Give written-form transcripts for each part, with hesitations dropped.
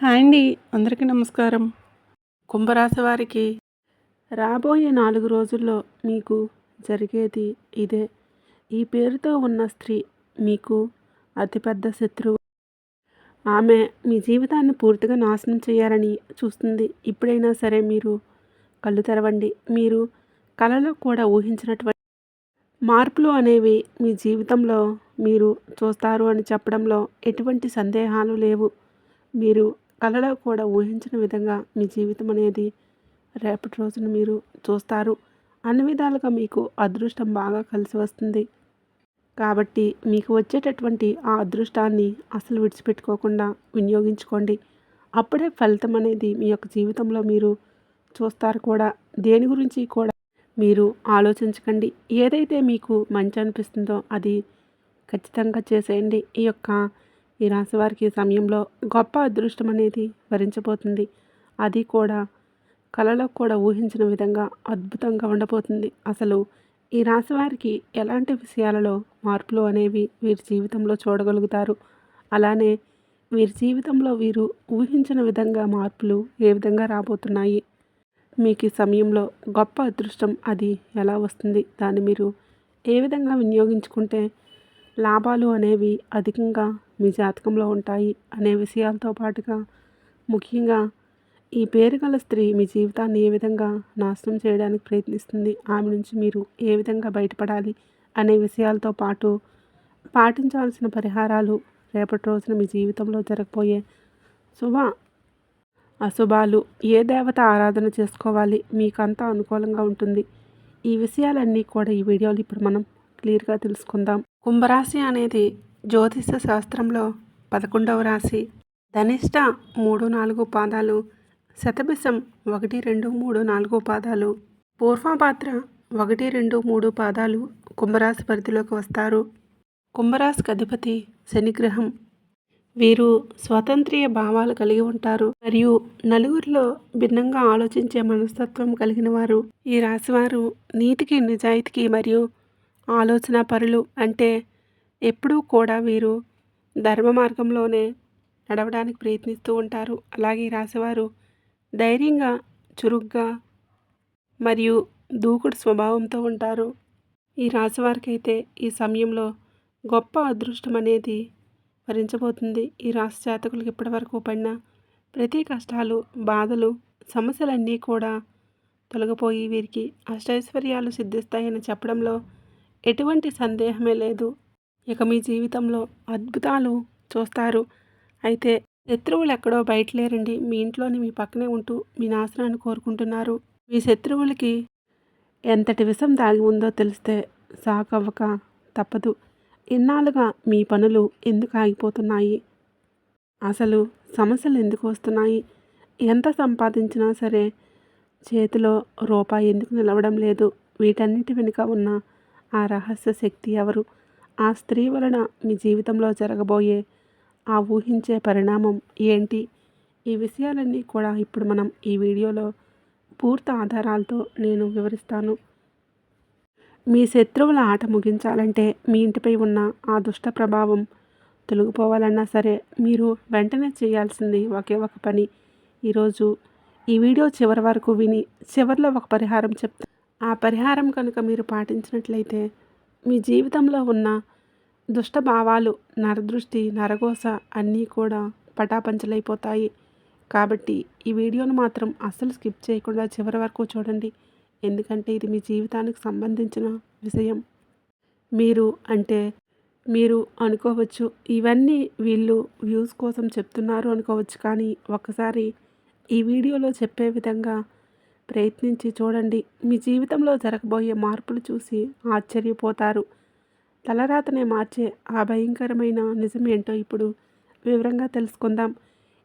Hi అండి. అందరికీ నమస్కారం. కుంభరాశి వారికి రాబోయే 4 రోజుల్లో మీకు జరిగేది ఇదే. ఈ పేరుతో ఉన్న స్త్రీ మీకు అతిపెద్ద శత్రువు. ఆమె మీ జీవితాన్ని పూర్తిగా నాశనం చేయాలని చూస్తుంది. ఇప్పుడైనా సరే మీరు కళ్ళు తెరవండి. మీరు కలలో కూడా ఊహించినటువంటి మార్పులు అనేవి మీ జీవితంలో మీరు చూస్తారు అని చెప్పడంలో ఎటువంటి సందేహాలు లేవు. మీరు కలలో కూడా ఊహించిన విధంగా మీ జీవితం అనేది రేపటి రోజున మీరు చూస్తారు. అన్ని విధాలుగా మీకు అదృష్టం బాగా కలిసి వస్తుంది. కాబట్టి మీకు వచ్చేటటువంటి ఆ అదృష్టాన్ని అసలు విడిచిపెట్టుకోకుండా వినియోగించుకోండి. అప్పుడే ఫలితం అనేది మీ యొక్క జీవితంలో మీరు చూస్తారు కూడా. దేని గురించి కూడా మీరు ఆలోచించకండి. ఏదైతే మీకు మంచి అనిపిస్తుందో అది ఖచ్చితంగా చేసేయండి. ఈ రాశి వారికి ఈ సమయంలో గొప్ప అదృష్టం అనేది వరించబోతుంది. అది కూడా కలలో కూడా ఊహించిన విధంగా అద్భుతంగా ఉండబోతుంది. అసలు ఈ రాశి వారికి ఎలాంటి విషయాలలో మార్పులు అనేవి వీరి జీవితంలో చూడగలుగుతారు. అలానే వీరి జీవితంలో వీరు ఊహించిన విధంగా మార్పులు ఏ విధంగా రాబోతున్నాయి, మీకు ఈ సమయంలో గొప్ప అదృష్టం అది ఎలా వస్తుంది, దాన్ని మీరు ఏ విధంగా వినియోగించుకుంటే లాభాలు అనేవి అధికంగా మీ జాతకంలో ఉంటాయి అనే విషయాలతో పాటుగా ముఖ్యంగా ఈ పేరు గల స్త్రీ మీ జీవితాన్ని ఏ విధంగా నాశనం చేయడానికి ప్రయత్నిస్తుంది, ఆమె నుంచి మీరు ఏ విధంగా బయటపడాలి అనే విషయాలతో పాటు పాటించాల్సిన పరిహారాలు, రేపటి రోజున మీ జీవితంలో జరగబోయే శుభ అశుభాలు, ఏ దేవత ఆరాధన చేసుకోవాలి, మీకంతా అనుకూలంగా ఉంటుంది. ఈ విషయాలన్నీ కూడా ఈ వీడియోలో ఇప్పుడు మనం క్లియర్గా తెలుసుకుందాం. కుంభరాశి అనేది జ్యోతిష శాస్త్రంలో 11వ రాశి. ధనిష్ట 3, 4 పాదాలు, శతభిషం 1, 2, 3, 4 పాదాలు, పూర్వభాద్ర 1, 2, 3 పాదాలు కుంభరాశి పరిధిలోకి వస్తారు. కుంభరాశికి అధిపతి శనిగ్రహం. వీరు స్వతంత్రీయ భావాలు కలిగి ఉంటారు మరియు నలుగురిలో భిన్నంగా ఆలోచించే మనస్తత్వం కలిగిన వారు. ఈ రాశివారు నీతికి, నిజాయితీకి మరియు ఆలోచన పరులు. అంటే ఎప్పుడూ కూడా వీరు ధర్మ మార్గంలోనే నడవడానికి ప్రయత్నిస్తూ ఉంటారు. అలాగే ఈ రాశివారు ధైర్యంగా, చురుగ్గా మరియు దూకుడు స్వభావంతో ఉంటారు. ఈ రాశివారికి అయితే ఈ సమయంలో గొప్ప అదృష్టం అనేది వరించబోతుంది. ఈ రాశి జాతకులకు ఇప్పటివరకు పడిన ప్రతి కష్టాలు, బాధలు, సమస్యలన్నీ కూడా తొలగిపోయి వీరికి అష్టైశ్వర్యాలు సిద్ధిస్తాయని చెప్పడంలో ఎటువంటి సందేహమే లేదు. ఇక మీ జీవితంలో అద్భుతాలు చూస్తారు. అయితే శత్రువులు ఎక్కడో బయట లేరండి. మీ ఇంట్లోని మీ పక్కనే ఉంటూ మీ నాశనాన్ని కోరుకుంటున్నారు. మీ శత్రువులకి ఎంతటి విషం దాగి ఉందో తెలిస్తే షాక్ అవ్వక తప్పదు. ఇన్నాళ్ళుగా మీ పనులు ఎందుకు ఆగిపోతున్నాయి, అసలు సమస్యలు ఎందుకు వస్తున్నాయి, ఎంత సంపాదించినా సరే చేతిలో రూపాయి ఎందుకు నిలవడం లేదు, వీటన్నిటి వెనుక ఉన్న ఆ రహస్య శక్తి ఎవరు, ఆ స్త్రీ వలన మీ జీవితంలో జరగబోయే ఆ ఊహించే పరిణామం ఏంటి, ఈ విషయాలన్నీ కూడా ఇప్పుడు మనం ఈ వీడియోలో పూర్తి ఆధారాలతో నేను వివరిస్తాను. మీ శత్రువుల ఆట ముగించాలంటే, మీ ఇంటిపై ఉన్న ఆ దుష్ట ప్రభావం తొలగిపోవాలన్నా సరే మీరు వెంటనే చేయాల్సింది ఒకే ఒక పని. ఈరోజు ఈ వీడియో చివరి వరకు విని చివరిలో ఒక పరిహారం చెప్తాను. ఆ పరిహారం కనుక మీరు పాటించినట్లయితే మీ జీవితంలో ఉన్న దుష్ట భావాలు, నరదృష్టి, నరఘోష అన్నీ కూడా పటాపంచలైపోతాయి. కాబట్టి ఈ వీడియోను మాత్రం అస్సలు స్కిప్ చేయకుండా చివరి వరకు చూడండి. ఎందుకంటే ఇది మీ జీవితానికి సంబంధించిన విషయం. మీరు అనుకోవచ్చు, ఇవన్నీ వీళ్ళు వ్యూస్ కోసం చెప్తున్నారు అనుకోవచ్చు. కానీ ఒక్కసారి ఈ వీడియోలో చెప్పే విధంగా ప్రయత్నించి చూడండి. మీ జీవితంలో జరగబోయే మార్పులు చూసి ఆశ్చర్యపోతారు. తలరాతనే మార్చే ఆ భయంకరమైన నిజం ఏంటో ఇప్పుడు వివరంగా తెలుసుకుందాం.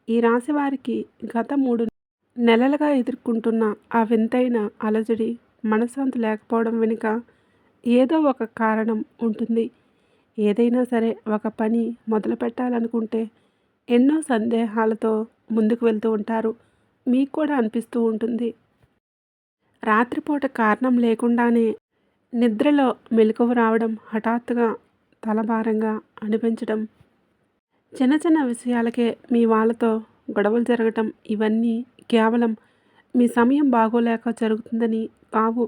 ఈ రాశి వారికి గత 3 నెలలుగా ఎదుర్కొంటున్న ఆ వింతైన అలజడి, మనశ్శాంతి లేకపోవడం వెనుక ఏదో ఒక కారణం ఉంటుంది. ఏదైనా సరే ఒక పని మొదలు పెట్టాలనుకుంటే ఎన్నో సందేహాలతో ముందుకు వెళ్తూ ఉంటారు. మీకు కూడా అనిపిస్తూ ఉంటుంది. రాత్రిపూట కారణం లేకుండానే నిద్రలో మెలకువ రావడం, హఠాత్తుగా తలభారంగా అనిపించడం, చిన్న చిన్న విషయాలకే మీ వాళ్ళతో గొడవలు జరగటం ఇవన్నీ కేవలం మీ సమయం బాగోలేక జరుగుతుందని కావు.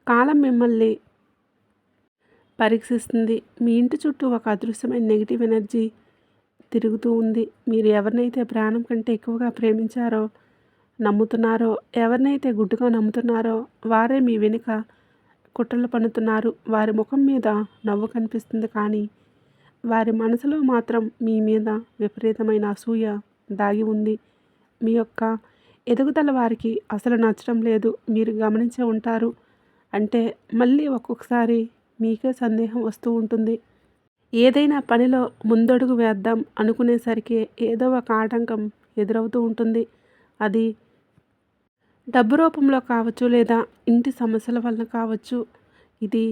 కాలం మిమ్మల్ని పరీక్షిస్తుంది. మీ ఇంటి చుట్టూ ఒక అదృశ్యమైన నెగిటివ్ ఎనర్జీ తిరుగుతూ ఉంది. మీరు ఎవరినైతే ప్రాణం కంటే ఎక్కువగా ప్రేమించారో, నమ్ముతున్నారో, ఎవరినైతే గుడ్డుగా నమ్ముతున్నారో వారే మీ వెనుక కుట్రలు పన్నుతున్నారు. వారి ముఖం మీద నవ్వు కనిపిస్తుంది, కానీ వారి మనసులో మాత్రం మీ మీద విపరీతమైన అసూయ దాగి ఉంది. మీ యొక్క ఎదుగుదల వారికి అసలు నచ్చడం లేదు. మీరు గమనించే ఉంటారు. అంటే మళ్ళీ ఒక్కొక్కసారి మీకే సందేహం వస్తూ ఉంటుంది. ఏదైనా పనిలో ముందడుగు వేద్దాం అనుకునేసరికి ఏదో ఒక ఆటంకం ఎదురవుతూ ఉంటుంది. అది డబ్బు రూపంలో కావచ్చు, లేదా ఇంటి సమస్యల వలన కావచ్చు. ఇది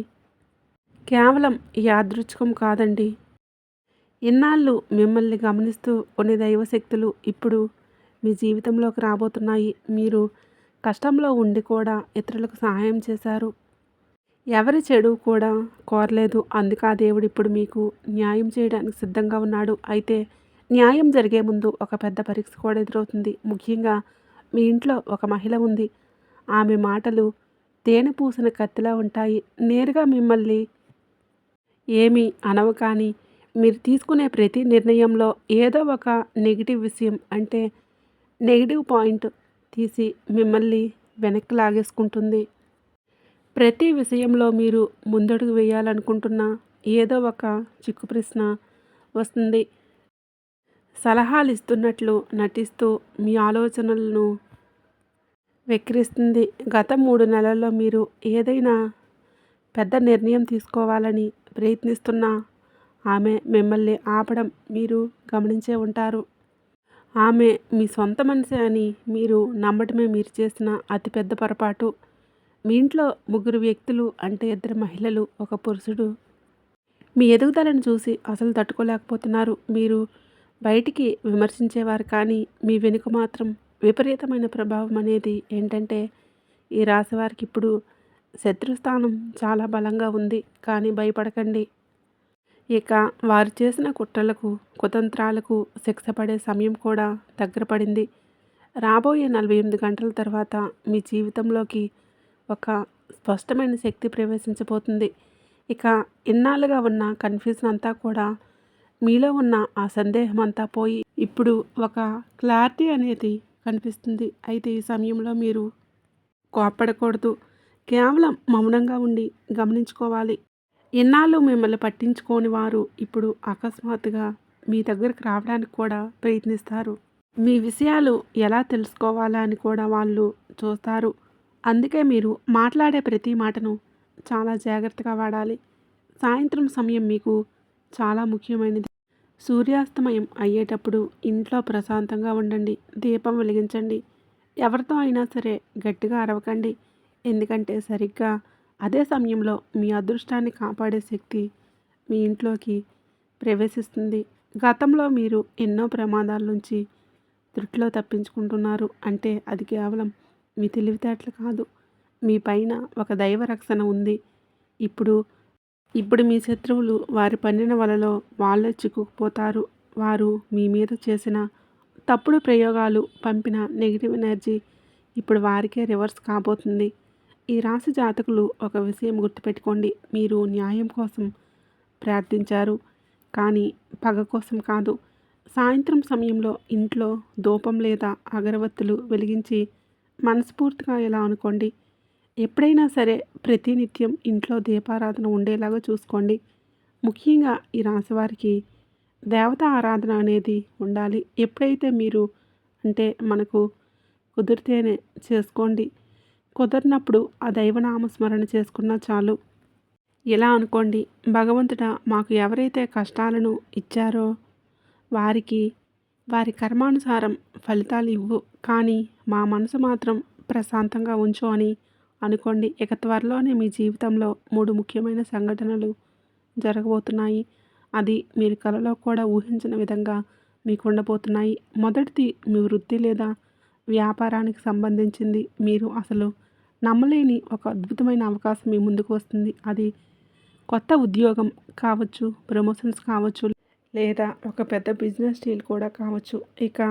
కేవలం యాదృచ్ఛికం కాదండి. ఇన్నాళ్ళు మిమ్మల్ని గమనిస్తూ కొన్ని దైవశక్తులు ఇప్పుడు మీ జీవితంలోకి రాబోతున్నాయి. మీరు కష్టంలో ఉండి కూడా ఇతరులకు సహాయం చేశారు. ఎవరి చెడు కూడా కోరలేదు. అందుకే ఆ దేవుడు ఇప్పుడు మీకు న్యాయం చేయడానికి సిద్ధంగా ఉన్నాడు. అయితే న్యాయం జరిగే ముందు ఒక పెద్ద పరీక్ష కూడా ఎదురవుతుంది. ముఖ్యంగా మీ ఇంట్లో ఒక మహిళ ఉంది. ఆమె మాటలు తేనె పూసిన కత్తిలా ఉంటాయి. నేరుగా మిమ్మల్ని ఏమీ అనవు, కానీ మీరు తీసుకునే ప్రతి నిర్ణయంలో ఏదో ఒక నెగిటివ్ విషయం, అంటే నెగిటివ్ పాయింట్ తీసి మిమ్మల్ని వెనక్కి లాగేసుకుంటుంది. ప్రతి విషయంలో మీరు ముందడుగు వేయాలనుకుంటున్న ఏదో ఒక చిక్కు ప్రశ్న వస్తుంది. సలహాలు ఇస్తున్నట్లు నటిస్తూ మీ ఆలోచనలను వెక్కిరిస్తుంది. గత 3 నెలల్లో మీరు ఏదైనా పెద్ద నిర్ణయం తీసుకోవాలని ప్రయత్నిస్తున్నా ఆమె మిమ్మల్ని ఆపడం మీరు గమనించే ఉంటారు. ఆమె మీ సొంత మనిషి అని మీరు నమ్మటమే మీరు చేసిన అతిపెద్ద పొరపాటు. మీ ఇంట్లో 3 వ్యక్తులు, అంటే 2 మహిళలు, ఒక పురుషుడు మీ ఎదుగుదలను చూసి అసలు తట్టుకోలేకపోతున్నారు. మీరు బయటికి విమర్శించేవారు, కానీ మీ వెనుక మాత్రం విపరీతమైన ప్రభావం అనేది ఏంటంటే, ఈ రాశి వారికి ఇప్పుడు శత్రుస్థానం చాలా బలంగా ఉంది. కానీ భయపడకండి. ఇక వారు చేసిన కుట్రలకు, కుతంత్రాలకు శిక్ష పడే సమయం కూడా దగ్గర పడింది. రాబోయే 48 గంటల తర్వాత మీ జీవితంలోకి ఒక స్పష్టమైన శక్తి ప్రవేశించబోతుంది. ఇక ఇన్నాళ్ళుగా ఉన్న కన్ఫ్యూజన్ అంతా కూడా, మీలో ఉన్న ఆ సందేహం అంతా పోయి ఇప్పుడు ఒక క్లారిటీ అనేది కనిపిస్తుంది. అయితే ఈ సమయంలో మీరు కోప్పడకూడదు. కేవలం మౌనంగా ఉండి గమనించుకోవాలి. ఇన్నాళ్ళు మిమ్మల్ని పట్టించుకోని వారు ఇప్పుడు అకస్మాత్తుగా మీ దగ్గరకు రావడానికి కూడా ప్రయత్నిస్తారు. మీ విషయాలు ఎలా తెలుసుకోవాలా అని కూడా వాళ్ళు చూస్తారు. అందుకే మీరు మాట్లాడే ప్రతి మాటను చాలా జాగ్రత్తగా వాడాలి. సాయంత్రం సమయం మీకు చాలా ముఖ్యమైనది. సూర్యాస్తమయం అయ్యేటప్పుడు ఇంట్లో ప్రశాంతంగా ఉండండి. దీపం వెలిగించండి. ఎవరితో అయినా సరే గట్టిగా అరవకండి. ఎందుకంటే సరిగ్గా అదే సమయంలో మీ అదృష్టాన్ని కాపాడే శక్తి మీ ఇంట్లోకి ప్రవేశిస్తుంది. గతంలో మీరు ఎన్నో ప్రమాదాల నుంచి త్రుటిలో తప్పించుకుంటున్నారు. అంటే అది కేవలం మీ తెలివితేటలు కాదు, మీ పైన ఒక దైవ రక్షణ ఉంది. ఇప్పుడు ఇప్పుడు మీ శత్రువులు వారి పన్నిన వలలో వాళ్ళే చిక్కుకుపోతారు. వారు మీ మీద చేసిన తప్పుడు ప్రయోగాలు, పంపిన నెగిటివ్ ఎనర్జీ ఇప్పుడు వారికే రివర్స్ కాబోతుంది. ఈ రాశి జాతకులు ఒక విషయం గుర్తుపెట్టుకోండి. మీరు న్యాయం కోసం ప్రార్థించారు, కానీ పగ కోసం కాదు. సాయంత్రం సమయంలో ఇంట్లో ధూపం లేదా అగరవత్తులు వెలిగించి మనస్ఫూర్తిగా ఇలా అనుకోండి. ఎప్పుడైనా సరే ప్రతినిత్యం ఇంట్లో దీపారాధన ఉండేలాగా చూసుకోండి. ముఖ్యంగా ఈ రాశివారికి దేవతా ఆరాధన అనేది ఉండాలి. ఎప్పుడైతే మీరు, అంటే మనకు కుదిరితేనే చేసుకోండి. కుదరినప్పుడు ఆ దైవనామస్మరణ చేసుకున్నా చాలు. ఇలా అనుకోండి, భగవంతుడా, మాకు ఎవరైతే కష్టాలను ఇచ్చారో వారికి వారి కర్మానుసారం ఫలితాలు ఇవ్వు, కానీ మా మనసు మాత్రం ప్రశాంతంగా ఉంచు అని అనుకోండి. ఇక త్వరలోనే మీ జీవితంలో 3 ముఖ్యమైన సంఘటనలు జరగబోతున్నాయి. అది మీరు కలలో కూడా ఊహించిన విధంగా మీకు ఉండబోతున్నాయి. మొదటిది మీ వృత్తి లేదా వ్యాపారానికి సంబంధించింది. మీరు అసలు నమ్మలేని ఒక అద్భుతమైన అవకాశం మీ ముందుకు వస్తుంది. అది కొత్త ఉద్యోగం కావచ్చు, ప్రమోషన్స్ కావచ్చు, లేదా ఒక పెద్ద బిజినెస్ డీల్ కూడా కావచ్చు. ఇక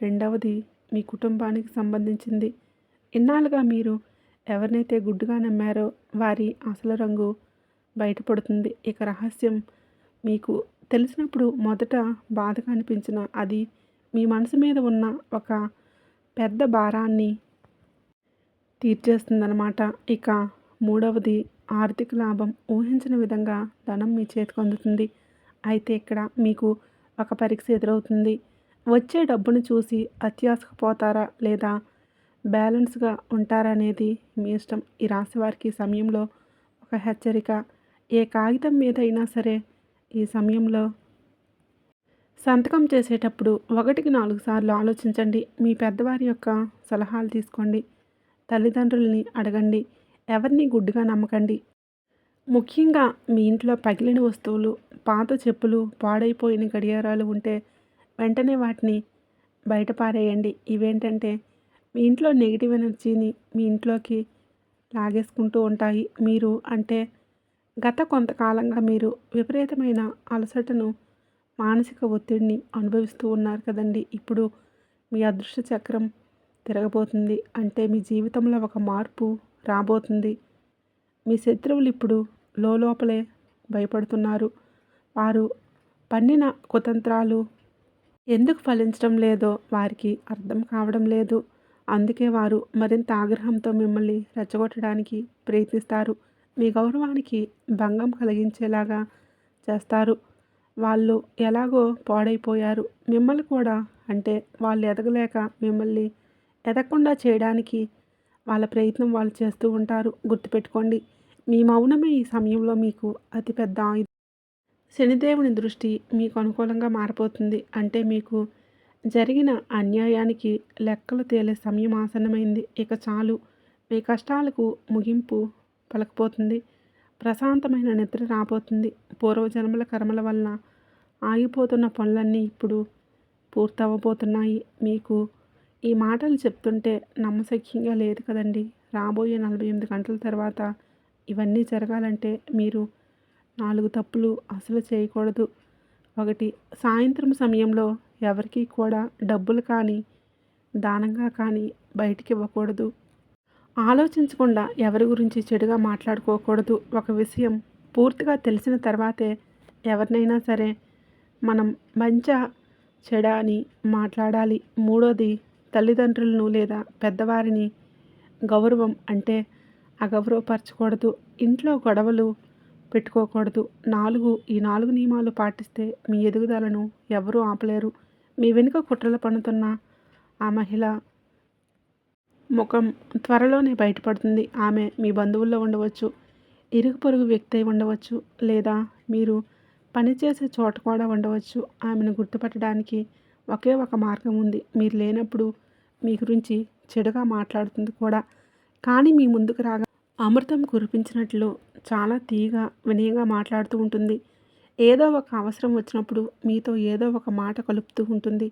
రెండవది మీ కుటుంబానికి సంబంధించింది. ఇన్నాళ్ళుగా మీరు ఎవరినైతే గుడ్డిగా నమ్మారో వారి అసలు రంగు బయటపడుతుంది. ఇక రహస్యం మీకు తెలిసినప్పుడు మొదట బాధగా అనిపించిన అది మీ మనసు మీద ఉన్న ఒక పెద్ద భారాన్ని తీర్చేస్తుందనమాట. ఇక మూడవది ఆర్థిక లాభం. ఊహించని విధంగా ధనం మీ చేతికి అందుతుంది. అయితే ఇక్కడ మీకు ఒక పరీక్ష ఎదురవుతుంది. వచ్చే డబ్బును చూసి అత్యాశకు పోతారా లేదా బ్యాలెన్స్గా ఉంటారా అనేది మీ ఇష్టం. ఈ రాశి వారికి సమయంలో ఒక హెచ్చరిక. ఏ కాగితం మీద అయినా సరే ఈ సమయంలో సంతకం చేసేటప్పుడు 1కి 4 సార్లు ఆలోచించండి. మీ పెద్దవారి యొక్క సలహాలు తీసుకోండి. తల్లిదండ్రులని అడగండి. ఎవరిని గుడ్డిగా నమ్మకండి. ముఖ్యంగా మీ ఇంట్లో పగిలిన వస్తువులు, పాత చెప్పులు, పాడైపోయిన గడియారాలు ఉంటే వెంటనే వాటిని బయట పారేయండి. ఇవేంటంటే మీ ఇంట్లో నెగిటివ్ ఎనర్జీని మీ ఇంట్లోకి లాగేసుకుంటూ ఉంటాయి. మీరు అంటే గత కొంతకాలంగా మీరు విపరీతమైన అలసటను, మానసిక ఒత్తిడిని అనుభవిస్తూ ఉన్నారు కదండి. ఇప్పుడు మీ అదృష్ట చక్రం తిరగబోతుంది. అంటే మీ జీవితంలో ఒక మార్పు రాబోతుంది. మీ శత్రువులు ఇప్పుడు లోపలే భయపడుతున్నారు. వారు పన్నిన కుతంత్రాలు ఎందుకు ఫలించడం లేదో వారికి అర్థం కావడం లేదు. అందుకే వారు మరింత ఆగ్రహంతో మిమ్మల్ని రెచ్చగొట్టడానికి ప్రయత్నిస్తారు. మీ గౌరవానికి భంగం కలిగించేలాగా చేస్తారు. వాళ్ళు ఎలాగో పాడైపోయారు. మిమ్మల్ని కూడా అంటే వాళ్ళు ఎదగలేక మిమ్మల్ని ఎదగకుండా చేయడానికి వాళ్ళ ప్రయత్నం వాళ్ళు చేస్తూ ఉంటారు. గుర్తుపెట్టుకోండి. మీ మౌనమే ఈ సమయంలో మీకు అతిపెద్ద ఆయుధం. శనిదేవుని దృష్టి మీకు అనుకూలంగా మారిపోతుంది. అంటే మీకు జరిగిన అన్యాయానికి లెక్కలు తేలే సమయం ఆసన్నమైంది. ఇక చాలు. మీ కష్టాలకు ముగింపు పలకపోతుంది. ప్రశాంతమైన నిద్ర రాబోతుంది. పూర్వజన్మల కర్మల వలన ఆగిపోతున్న పనులన్నీ ఇప్పుడు పూర్తవబోతున్నాయి. మీకు ఈ మాటలు చెప్తుంటే నమ్మశక్యంగా లేదు కదండి. రాబోయే 48 గంటల తర్వాత ఇవన్నీ జరగాలంటే మీరు 4 తప్పులు అసలు చేయకూడదు. 1. సాయంత్రం సమయంలో ఎవరికీ కూడా డబ్బులు కానీ, దానంగా కానీ బయటికి ఇవ్వకూడదు. ఆలోచించకుండా ఎవరి గురించి చెడుగా మాట్లాడుకోకూడదు. ఒక విషయం పూర్తిగా తెలిసిన తర్వాతే ఎవరినైనా సరే మనం మంచా చెడా అని మాట్లాడాలి. మూడోది తల్లిదండ్రులను లేదా పెద్దవారిని గౌరవం అంటే అగౌరవపరచకూడదు. ఇంట్లో గొడవలు పెట్టుకోకూడదు. 4 ఈ 4 నియమాలు పాటిస్తే మీ ఎదుగుదలను ఎవరూ ఆపలేరు. మీ వెనుక కుట్రలు పన్నుతున్న ఆ మహిళ ముఖం త్వరలోనే బయటపడుతుంది. ఆమె మీ బంధువుల్లో ఉండవచ్చు, ఇరుగు పొరుగు వ్యక్తి అయి ఉండవచ్చు, లేదా మీరు పనిచేసే చోట కూడా ఉండవచ్చు. ఆమెను గుర్తుపట్టడానికి ఒకే ఒక మార్గం ఉంది. మీరు లేనప్పుడు మీ గురించి చెడుగా మాట్లాడుతుంది కూడా. కానీ మీ ముందుకు రాగా అమృతం కురిపించినట్లు చాలా తీయగా వినయంగా మాట్లాడుతూ ఉంటుంది. ఏదో ఒక అవసరం వచ్చినప్పుడు మీతో ఏదో ఒక మాట కలుపుతూ ఉంటుంది.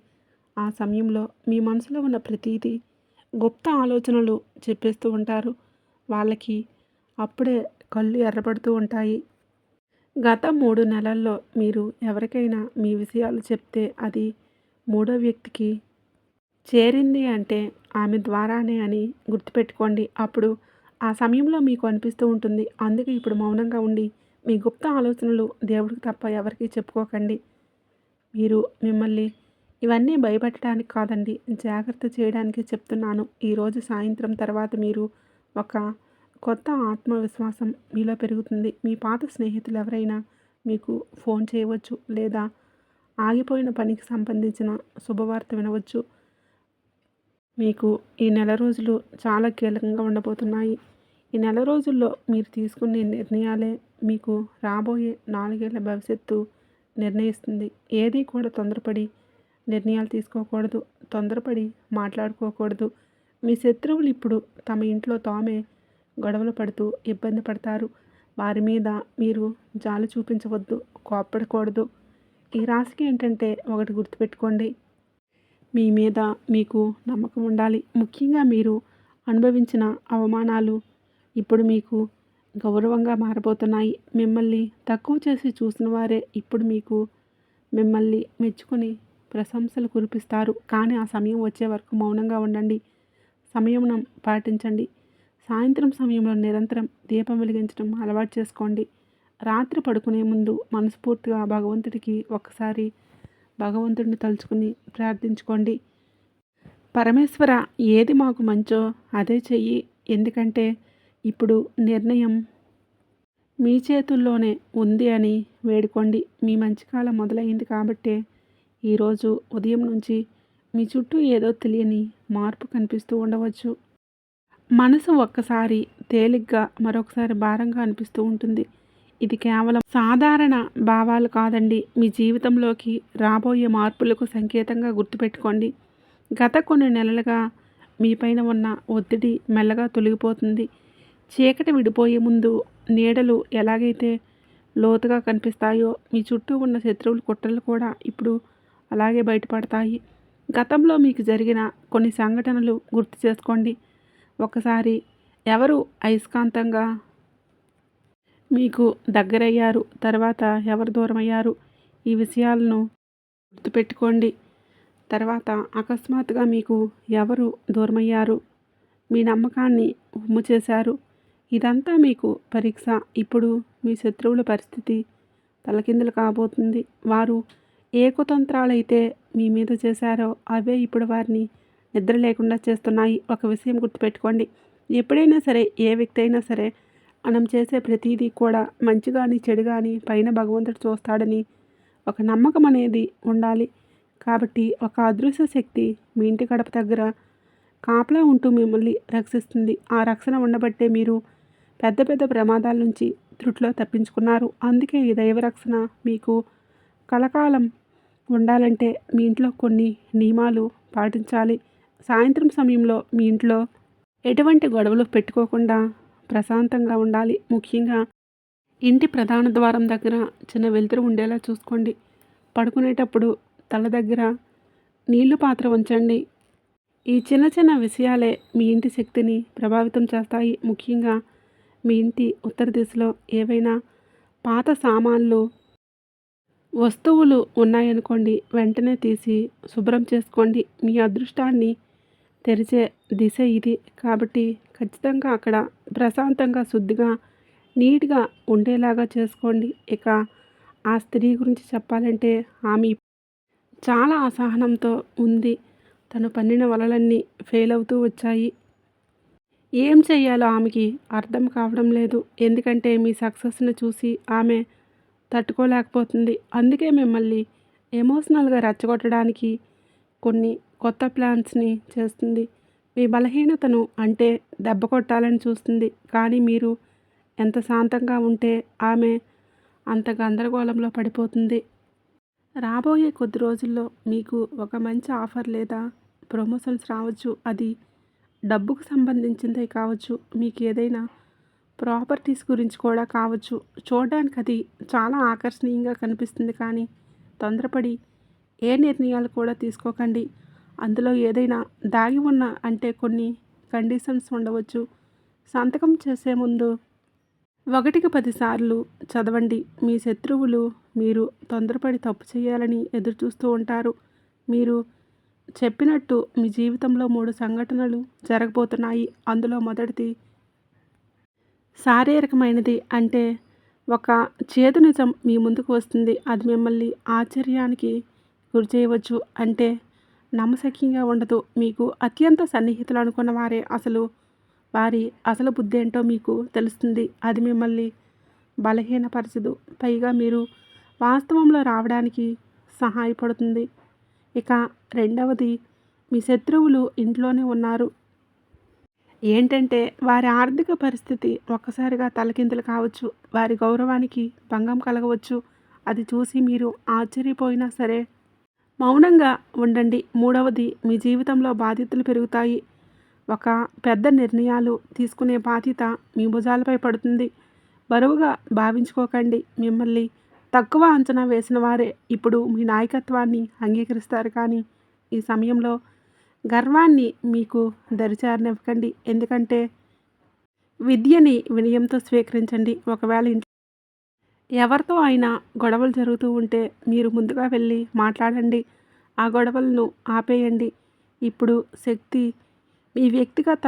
ఆ సమయంలో మీ మనసులో ఉన్న ప్రతీదీ గుప్త ఆలోచనలు చెప్పేస్తూ ఉంటారు. వాళ్ళకి అప్పుడే కళ్ళు ఎర్రబడుతూ ఉంటాయి. గత 3 నెలల్లో మీరు ఎవరికైనా మీ విషయాలు చెప్తే అది మూడో వ్యక్తికి చేరింది అంటే ఆమె ద్వారానే అని గుర్తుపెట్టుకోండి. అప్పుడు ఆ సమయంలో మీకు అనిపిస్తూ ఉంటుంది. అందుకే ఇప్పుడు మౌనంగా ఉండి మీ గుప్త ఆలోచనలు దేవుడికి తప్ప ఎవరికీ చెప్పుకోకండి. మీరు మిమ్మల్ని ఇవన్నీ భయపెట్టడానికి కాదండి, జాగ్రత్త చేయడానికి చెప్తున్నాను. ఈరోజు సాయంత్రం తర్వాత మీరు ఒక కొత్త ఆత్మవిశ్వాసం మీలో పెరుగుతుంది. మీ పాత స్నేహితులు ఎవరైనా మీకు ఫోన్ చేయవచ్చు లేదా ఆగిపోయిన పనికి సంబంధించిన శుభవార్త వినవచ్చు. మీకు ఈ నెల రోజులు చాలా కీలకంగా ఉండబోతున్నాయి. ఈ నెల రోజుల్లో మీరు తీసుకునే నిర్ణయాలే మీకు రాబోయే 4 ఏళ్ల భవిష్యత్తు నిర్ణయిస్తుంది. ఏది కూడా తొందరపడి నిర్ణయాలు తీసుకోకూడదు. తొందరపడి మాట్లాడుకోకూడదు. మీ శత్రువులు ఇప్పుడు తమ ఇంట్లో తామే గొడవలు పడుతూ ఇబ్బంది పడతారు. వారి మీద మీరు జాలి చూపించవద్దు, కోప్పడకూడదు. ఈ రాశికి ఏంటంటే ఒకటి గుర్తుపెట్టుకోండి. మీ మీద మీకు నమ్మకం ఉండాలి. ముఖ్యంగా మీరు అనుభవించిన అవమానాలు ఇప్పుడు మీకు గౌరవంగా మారబోతున్నాయి. మిమ్మల్ని తక్కువ చేసి చూసిన వారే ఇప్పుడు మీకు మిమ్మల్ని మెచ్చుకొని ప్రశంసలు కురిపిస్తారు. కానీ ఆ సమయం వచ్చే వరకు మౌనంగా ఉండండి. సంయమనం పాటించండి. సాయంత్రం సమయంలో నిరంతరం దీపం వెలిగించడం అలవాటు చేసుకోండి. రాత్రి పడుకునే ముందు మనస్ఫూర్తిగా భగవంతుడికి ఒక్కసారి భగవంతుడిని తలుచుకుని ప్రార్థించుకోండి. పరమేశ్వర, ఏది మాకు మంచో అదే చెయ్యి. ఎందుకంటే ఇప్పుడు నిర్ణయం మీ చేతుల్లోనే ఉంది అని వేడుకోండి. మీ మంచి కాలం మొదలైంది కాబట్టే ఈరోజు ఉదయం నుంచి మీ చుట్టూ ఏదో తెలియని మార్పు కనిపిస్తూ ఉండవచ్చు. మనసు ఒక్కసారి తేలిగ్గా మరొకసారి భారంగా అనిపిస్తూ ఉంటుంది. ఇది కేవలం సాధారణ భావాలు కాదండి. మీ జీవితంలోకి రాబోయే మార్పులకు సంకేతంగా గుర్తుపెట్టుకోండి. గత కొన్ని నెలలుగా మీపైన ఉన్న ఒత్తిడి మెల్లగా తొలగిపోతుంది. చీకటి విడిపోయే ముందు నీడలు ఎలాగైతే లోతుగా కనిపిస్తాయో మీ చుట్టూ ఉన్న శత్రువుల కుట్రలు కూడా ఇప్పుడు అలాగే బయటపడతాయి. గతంలో మీకు జరిగిన కొన్ని సంఘటనలు గుర్తు చేసుకోండి. ఒకసారి ఎవరు అయస్కాంతంగా మీకు దగ్గరయ్యారు, తర్వాత ఎవరు దూరమయ్యారు, ఈ విషయాలను గుర్తుపెట్టుకోండి. తర్వాత అకస్మాత్తుగా మీకు ఎవరు దూరమయ్యారు, మీ నమ్మకాన్ని ఉమ్ము చేశారు. ఇదంతా మీకు పరీక్ష. ఇప్పుడు మీ శత్రువుల పరిస్థితి తలకిందులు కాబోతుంది. వారు ఏ కుతంత్రాలైతే మీ మీద చేశారో అవే ఇప్పుడు వారిని నిద్ర లేకుండా చేస్తున్నాయి. ఒక విషయం గుర్తుపెట్టుకోండి. ఎప్పుడైనా సరే, ఏ వ్యక్తి అయినా సరే, మనం చేసే ప్రతిదీ కూడా మంచి కానీ చెడు కానీ పైన భగవంతుడు చూస్తాడని ఒక నమ్మకం అనేది ఉండాలి. కాబట్టి ఒక అదృశ్య శక్తి మీ ఇంటి గడప దగ్గర కాపలా ఉంటూ మిమ్మల్ని రక్షిస్తుంది. ఆ రక్షణ ఉండబట్టే మీరు పెద్ద పెద్ద ప్రమాదాల నుంచి త్రుట్లో తప్పించుకున్నారు. అందుకే ఈ దైవరక్షణ మీకు కలకాలం ఉండాలంటే మీ ఇంట్లో కొన్ని నియమాలు పాటించాలి. సాయంత్రం సమయంలో మీ ఇంట్లో ఎటువంటి గొడవలు పెట్టుకోకుండా ప్రశాంతంగా ఉండాలి. ముఖ్యంగా ఇంటి ప్రధాన ద్వారం దగ్గర చిన్న వెలుతురు ఉండేలా చూసుకోండి. పడుకునేటప్పుడు తల దగ్గర నీళ్లు పాత్ర ఉంచండి. ఈ చిన్న చిన్న విషయాలే మీ ఇంటి శక్తిని ప్రభావితం చేస్తాయి. ముఖ్యంగా మీ ఇంటి ఉత్తర దిశలో ఏవైనా పాత సామాన్లు, వస్తువులు ఉన్నాయనుకోండి, వెంటనే తీసి శుభ్రం చేసుకోండి. మీ అదృష్టాన్ని తెరిచే దిశ ఇది. కాబట్టి ఖచ్చితంగా అక్కడ ప్రశాంతంగా, శుద్ధిగా, నీట్గా ఉండేలాగా చేసుకోండి. ఇక ఆ స్త్రీ గురించి చెప్పాలంటే ఆమె చాలా అసహనంతో ఉంది. తను పన్నిన వలలన్నీ ఫెయిల్ అవుతూ వచ్చాయి. ఏం చెయ్యాలో ఆమెకి అర్థం కావడం లేదు. ఎందుకంటే మీ సక్సెస్ని చూసి ఆమె తట్టుకోలేకపోతుంది. అందుకే మిమ్మల్ని ఎమోషనల్గా రెచ్చగొట్టడానికి కొన్ని కొత్త ప్లాన్స్ని చేస్తుంది. మీ బలహీనతను అంటే దెబ్బ కొట్టాలని చూస్తుంది. కానీ మీరు ఎంత శాంతంగా ఉంటే ఆమె అంత గందరగోళంలో పడిపోతుంది. రాబోయే కొద్ది రోజుల్లో మీకు ఒక మంచి ఆఫర్ లేదా ప్రమోషన్స్ రావచ్చు. అది డబ్బుకు సంబంధించిందే కావచ్చు, మీకు ఏదైనా ప్రాపర్టీస్ గురించి కూడా కావచ్చు. చూడడానికి అది చాలా ఆకర్షణీయంగా కనిపిస్తుంది. కానీ తొందరపడి ఏ నిర్ణయాలు కూడా తీసుకోకండి. అందులో ఏదైనా దాగి ఉన్న అంటే కొన్ని కండిషన్స్ ఉండవచ్చు. సంతకం చేసే ముందు 1కి 10 సార్లు చదవండి. మీ శత్రువులు మీరు తొందరపడి తప్పు చేయాలని ఎదురుచూస్తూ ఉంటారు. మీరు చెప్పినట్టు మీ జీవితంలో 3 సంఘటనలు జరగబోతున్నాయి. అందులో మొదటిది శారీరకమైనది. అంటే ఒక చేదు నిజం మీ ముందుకు వస్తుంది. అది మిమ్మల్ని ఆశ్చర్యానికి గురి చేయవచ్చు. అంటే నమ్మశక్యంగా ఉండదు. మీకు అత్యంత సన్నిహితులు అనుకున్న వారే వారి అసలు బుద్ధి ఏంటో మీకు తెలుస్తుంది. అది మిమ్మల్ని బలహీనపరచదు. పైగా మీరు వాస్తవంలో రావడానికి సహాయపడుతుంది. ఇక రెండవది, మీ శత్రువులు ఇంట్లోనే ఉన్నారు. ఏంటంటే వారి ఆర్థిక పరిస్థితి ఒక్కసారిగా తలకిందులు కావచ్చు. వారి గౌరవానికి భంగం కలగవచ్చు. అది చూసి మీరు ఆశ్చర్యపోయినా సరే మౌనంగా ఉండండి. మూడవది, మీ జీవితంలో బాధ్యతలు పెరుగుతాయి. ఒక పెద్ద నిర్ణయాలు తీసుకునే బాధ్యత మీ భుజాలపై పడుతుంది. బరువుగా భావించుకోకండి. మిమ్మల్ని తక్కువ అంచనా వేసిన వారే ఇప్పుడు మీ నాయకత్వాన్ని అంగీకరిస్తారు. కానీ ఈ సమయంలో గర్వాన్ని మీకు దరిచారనివ్వకండి. ఎందుకంటే విద్యని వినయంతో స్వీకరించండి. ఒకవేళ ఎవరితో అయినా గొడవలు జరుగుతూ ఉంటే మీరు ముందుగా వెళ్ళి మాట్లాడండి. ఆ గొడవలను ఆపేయండి. ఇప్పుడు శక్తి మీ వ్యక్తిగత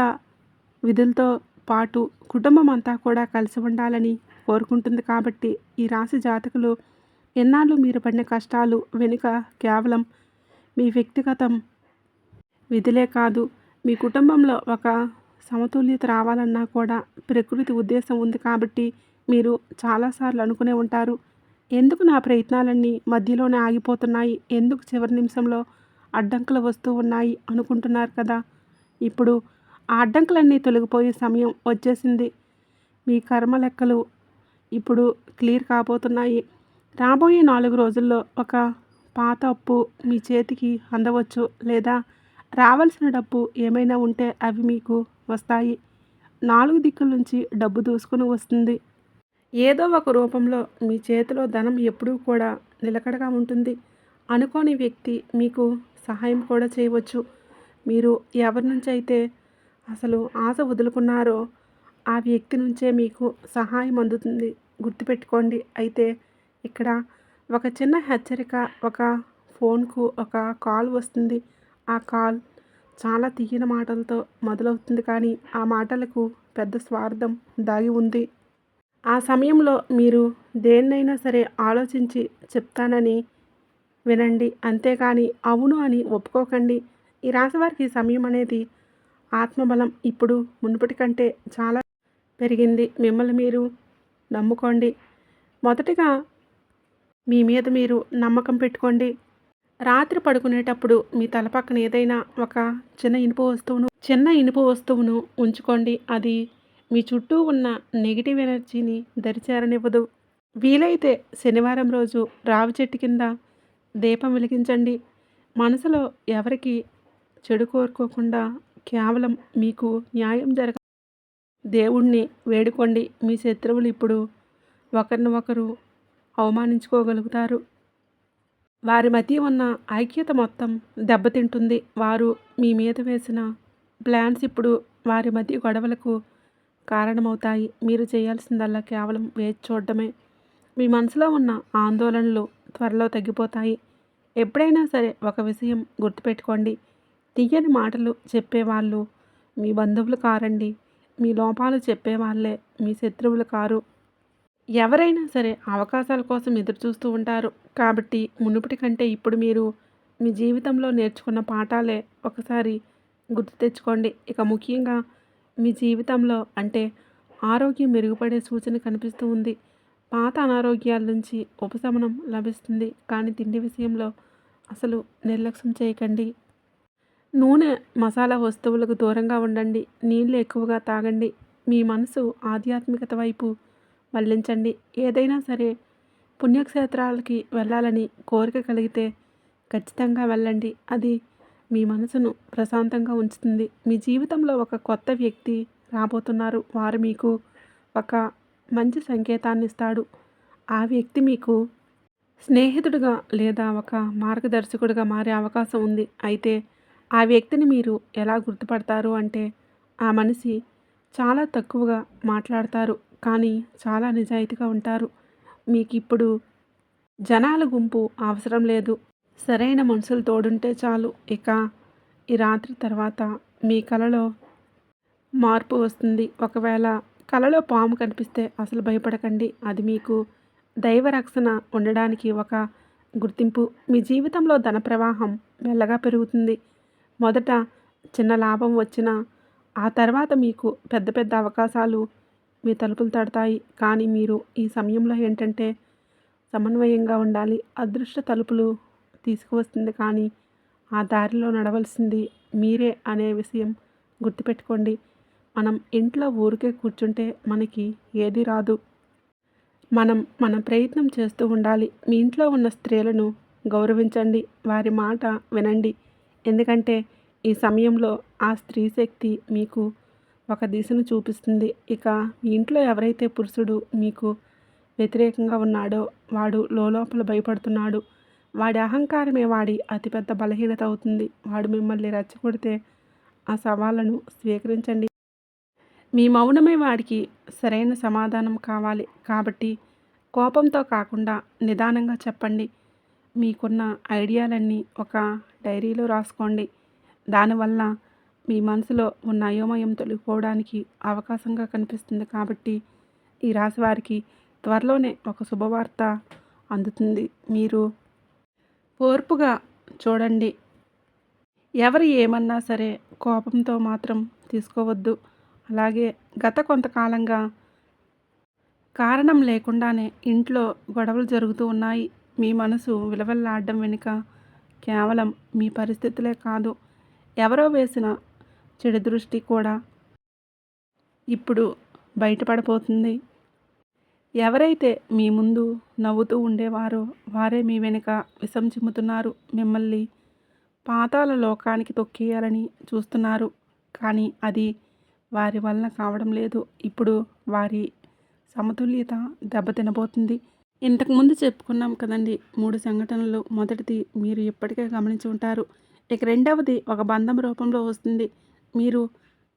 విధులతో పాటు కుటుంబం అంతా కూడా కలిసి ఉండాలని కోరుకుంటుంది కాబట్టి ఈ రాశి జాతకులు ఎన్నాళ్ళు మీరు పడిన కష్టాలు వెనుక కేవలం మీ వ్యక్తిగతం విధులే కాదు, మీ కుటుంబంలో ఒక సమతుల్యత రావాలన్నా కూడా ప్రకృతి ఉద్దేశం ఉంది కాబట్టి మీరు చాలాసార్లు అనుకునే ఉంటారు. ఎందుకు నా ప్రయత్నాలన్నీ మధ్యలోనే ఆగిపోతున్నాయి? ఎందుకు చివరి నిమిషంలో అడ్డంకులు వస్తూ ఉన్నాయి అనుకుంటున్నారు కదా! ఇప్పుడు ఆ అడ్డంకులన్నీ తొలగిపోయే సమయం వచ్చేసింది. మీ కర్మ లెక్కలు ఇప్పుడు క్లియర్ కాబోతున్నాయి. రాబోయే 4 రోజుల్లో ఒక పాత అప్పు మీ చేతికి అందవచ్చు, లేదా రావాల్సిన డబ్బు ఏమైనా ఉంటే అవి మీకు వస్తాయి. 4 దిక్కుల నుంచి డబ్బు దూసుకుని వస్తుంది. ఏదో ఒక రూపంలో మీ చేతిలో ధనం ఎప్పుడూ కూడా నిలకడగా ఉంటుంది. అనుకోని వ్యక్తి మీకు సహాయం కూడా చేయవచ్చు. మీరు ఎవరి నుంచి అయితే అసలు ఆశ వదులుకున్నారో ఆ వ్యక్తి నుంచే మీకు సహాయం అందుతుంది. గుర్తుపెట్టుకోండి. అయితే ఇక్కడ ఒక చిన్న హెచ్చరిక, ఒక ఫోన్కు ఒక కాల్ వస్తుంది. ఆ కాల్ చాలా తీయని మాటలతో మొదలవుతుంది, కానీ ఆ మాటలకు పెద్ద స్వార్థం దాగి ఉంది. ఆ సమయంలో మీరు దేన్నైనా సరే ఆలోచించి చెప్తానని వినండి, అంతేకాని అవును అని ఒప్పుకోకండి. ఈ రాశి వారికి ఈ సమయం అనేది ఆత్మబలం ఇప్పుడు మునుపటి కంటే చాలా పెరిగింది. మిమ్మల్ని మీరు నమ్ముకోండి. మొదటిగా మీ మీద మీరు నమ్మకం పెట్టుకోండి. రాత్రి పడుకునేటప్పుడు మీ తల పక్కన ఏదైనా ఒక చిన్న ఇనుప వస్తువును ఉంచుకోండి. అది మీ చుట్టూ ఉన్న నెగిటివ్ ఎనర్జీని దరిచేరనివ్వదు. వీలైతే శనివారం రోజు రావి చెట్టు కింద దీపం వెలిగించండి. మనసులో ఎవరికి చెడు కోరుకోకుండా కేవలం మీకు న్యాయం దేవుణ్ణి వేడుకోండి. మీ శత్రువులు ఇప్పుడు ఒకరిని ఒకరు అవమానించుకోగలుగుతారు. వారి మధ్య ఉన్న ఐక్యత మొత్తం దెబ్బతింటుంది. వారు మీ మీద వేసిన ప్లాన్స్ ఇప్పుడు వారి మధ్య గొడవలకు కారణమవుతాయి. మీరు చేయాల్సిందల్లా కేవలం వేచి చూడడమే. మీ మనసులో ఉన్న ఆందోళనలు త్వరలో తగ్గిపోతాయి. ఎప్పుడైనా సరే ఒక విషయం గుర్తుపెట్టుకోండి. తీయని మాటలు చెప్పేవాళ్ళు మీ బంధువులు కారండి. మీ లోపాలు చెప్పేవాళ్ళే మీ శత్రువులు కారు. ఎవరైనా సరే అవకాశాల కోసం ఎదురు చూస్తూ ఉంటారు. కాబట్టి మునుపటి కంటే ఇప్పుడు మీరు మీ జీవితంలో నేర్చుకున్న పాఠాలే ఒకసారి గుర్తు తెచ్చుకోండి. ఇక ముఖ్యంగా మీ జీవితంలో అంటే ఆరోగ్యం మెరుగుపడే సూచన కనిపిస్తూ ఉంది. పాత అనారోగ్యాల నుంచి ఉపశమనం లభిస్తుంది. కానీ తిండి విషయంలో అసలు నిర్లక్ష్యం చేయకండి. నూనె, మసాలా వస్తువులకు దూరంగా ఉండండి. నీళ్ళు ఎక్కువగా తాగండి. మీ మనసు ఆధ్యాత్మికత వైపు మళ్లించండి. ఏదైనా సరే పుణ్యక్షేత్రాలకి వెళ్ళాలని కోరిక కలిగితే ఖచ్చితంగా వెళ్ళండి. అది మీ మనసును ప్రశాంతంగా ఉంచుతుంది. మీ జీవితంలో ఒక కొత్త వ్యక్తి రాబోతున్నారు. వారు మీకు ఒక మంచి సంకేతాన్ని ఇస్తాడు. ఆ వ్యక్తి మీకు స్నేహితుడిగా లేదా ఒక మార్గదర్శకుడిగా మారే అవకాశం ఉంది. అయితే ఆ వ్యక్తిని మీరు ఎలా గుర్తుపడతారు అంటే, ఆ మనిషి చాలా తక్కువగా మాట్లాడతారు, కానీ చాలా నిజాయితీగా ఉంటారు. మీకిప్పుడు జనాల గుంపు అవసరం లేదు. సరైన మనుషులు తోడుంటే చాలు. ఇక ఈ రాత్రి తర్వాత మీ కలలో మార్పు వస్తుంది. ఒకవేళ కలలో పాము కనిపిస్తే అసలు భయపడకండి. అది మీకు దైవ రక్షణ ఉండడానికి ఒక గుర్తింపు. మీ జీవితంలో ధన ప్రవాహం మెల్లగా పెరుగుతుంది. మొదట చిన్న లాభం వచ్చినా ఆ తర్వాత మీకు పెద్ద పెద్ద అవకాశాలు మీ తలుపులు తడతాయి. కానీ మీరు ఈ సమయంలో ఏంటంటే సమన్వయంగా ఉండాలి. అదృష్ట తలుపులు తీసుకువస్తుంది, కానీ ఆ దారిలో నడవలసింది మీరే అనే విషయం గుర్తుపెట్టుకోండి. మనం ఇంట్లో ఊరికే కూర్చుంటే మనకి ఏది రాదు. మన ప్రయత్నం చేస్తూ ఉండాలి. మీ ఇంట్లో ఉన్న స్త్రీలను గౌరవించండి. వారి మాట వినండి. ఎందుకంటే ఈ సమయంలో ఆ స్త్రీ శక్తి మీకు ఒక దిశను చూపిస్తుంది. ఇక మీ ఇంట్లో ఎవరైతే పురుషుడు మీకు వ్యతిరేకంగా ఉన్నాడో వాడు లోపల భయపడుతున్నాడు. వాడి అహంకారమే వాడి అతిపెద్ద బలహీనత అవుతుంది. వాడు మిమ్మల్ని రెచ్చగొడితే ఆ సవాళ్ళను స్వీకరించండి. మీ మౌనమే వాడికి సరైన సమాధానం కావాలి. కాబట్టి కోపంతో కాకుండా నిదానంగా చెప్పండి. మీకున్న ఐడియాలన్నీ ఒక డైరీలో రాసుకోండి. దానివల్ల మీ మనసులో ఉన్న అయోమయం తొలగిపోవడానికి అవకాశంగా కనిపిస్తుంది. కాబట్టి ఈ రాశి వారికి త్వరలోనే ఒక శుభవార్త అందుతుంది. మీరు ఓర్పుగా చూడండి. ఎవరు ఏమన్నా సరే కోపంతో మాత్రం తీసుకోవద్దు. అలాగే గత కొంతకాలంగా కారణం లేకుండానే ఇంట్లో గొడవలు జరుగుతూ ఉన్నాయి. మీ మనసు విలవెల్లాడడం వెనుక కేవలం మీ పరిస్థితులే కాదు, ఎవరో వేసిన చెడు దృష్టి కూడా ఇప్పుడు బయటపడబోతుంది. ఎవరైతే మీ ముందు నవ్వుతూ ఉండేవారో వారే మీ వెనుక విషం చిమ్ముతున్నారు. మిమ్మల్ని పాతాళ లోకానికి తొక్కేయాలని చూస్తున్నారు. కానీ అది వారి వలన కావడం లేదు. ఇప్పుడు వారి సమతుల్యత దెబ్బతినబోతుంది. ఇంతకుముందు చెప్పుకున్నాం కదండి 3 సంఘటనలు. మొదటిది మీరు ఇప్పటికే గమనించి ఉంటారు. ఇక రెండవది ఒక బంధం రూపంలో వస్తుంది. మీరు